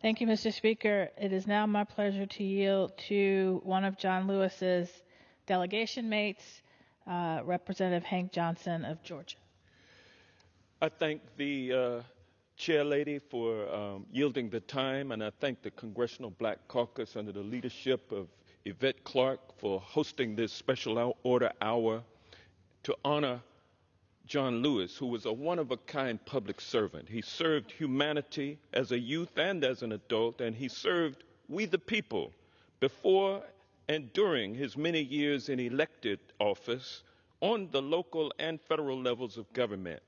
Thank you, Mr. Speaker. It is now my pleasure to yield to one of John Lewis's delegation mates, Representative Hank Johnson of Georgia. I thank the chair lady for yielding the time, and I thank the Congressional Black Caucus under the leadership of Yvette Clarke for hosting this special order hour to honor John Lewis, who was a one-of-a-kind public servant. He served humanity as a youth and as an adult, and he served we the people before and during his many years in elected office on the local and federal levels of government.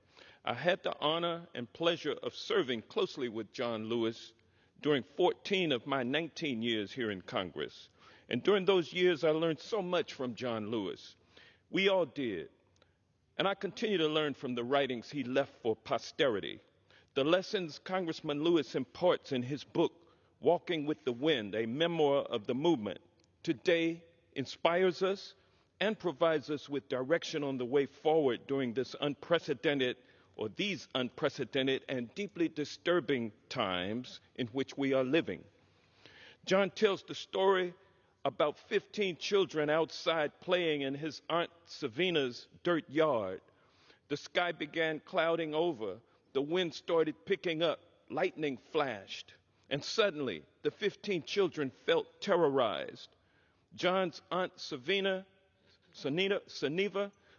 I had the honor and pleasure of serving closely with John Lewis during 14 of my 19 years here in Congress. And during those years, I learned so much from John Lewis. We all did. And I continue to learn from the writings he left for posterity. The lessons Congressman Lewis imparts in his book, Walking with the Wind, a memoir of the movement, today inspires us and provides us with direction on the way forward during these unprecedented and deeply disturbing times in which we are living. John tells the story about 15 children outside playing in his Aunt Savina's dirt yard. The sky began clouding over, the wind started picking up, lightning flashed, and suddenly the 15 children felt terrorized. John's Aunt Saniva,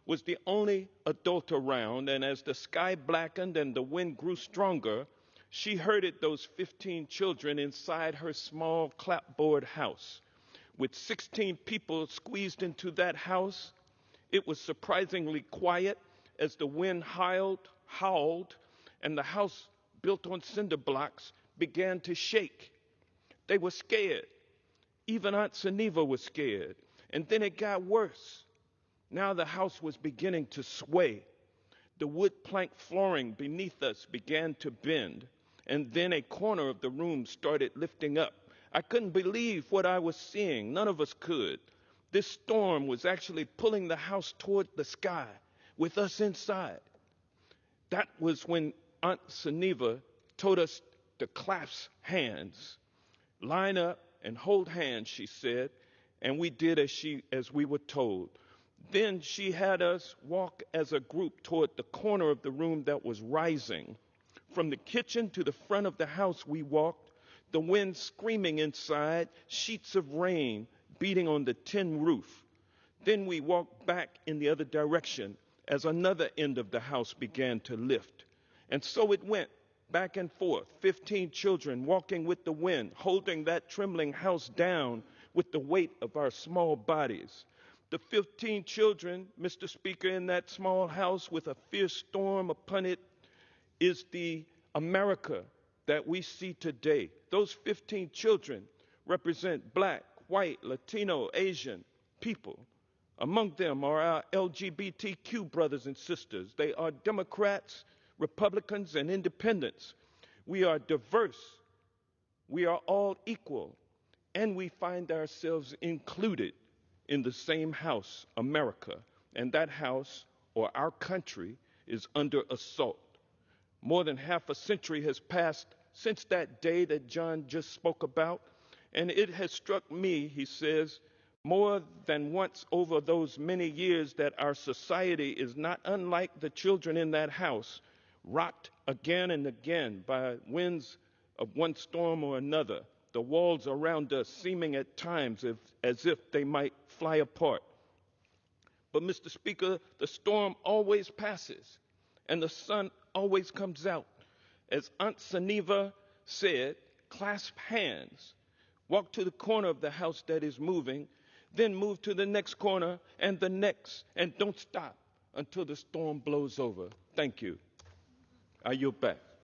was the only adult around, and as the sky blackened and the wind grew stronger, she herded those 15 children inside her small clapboard house. With 16 people squeezed into that house, it was surprisingly quiet as the wind howled, and the house, built on cinder blocks, began to shake. They were scared. Even Aunt Saniva was scared. And then it got worse. Now the house was beginning to sway. The wood plank flooring beneath us began to bend, and then a corner of the room started lifting up. I couldn't believe what I was seeing. None of us could. This storm was actually pulling the house toward the sky with us inside. That was when Aunt Saniva told us to clasp hands. Line up and hold hands, she said, and we did as we were told. Then she had us walk as a group toward the corner of the room that was rising. From the kitchen to the front of the house we walked, the wind screaming inside, sheets of rain beating on the tin roof. Then we walked back in the other direction as another end of the house began to lift. And so it went, back and forth, 15 children walking with the wind, holding that trembling house down with the weight of our small bodies. The 15 children, Mr. Speaker, in that small house with a fierce storm upon it is the America that we see today. Those 15 children represent Black, white, Latino, Asian people. Among them are our LGBTQ brothers and sisters. They are Democrats, Republicans, and independents. We are diverse. We are all equal. And we find ourselves included in the same house, America. And that house, or our country, is under assault. More than half a century has passed since that day that John just spoke about, and it has struck me, he says, more than once over those many years that our society is not unlike the children in that house, rocked again and again by winds of one storm or another, the walls around us seeming at times as if they might fly apart. But, Mr. Speaker, the storm always passes, and the sun always comes out. As Aunt Saniva said, clasp hands, walk to the corner of the house that is moving, then move to the next corner and the next, and don't stop until the storm blows over. Thank you. I yield back.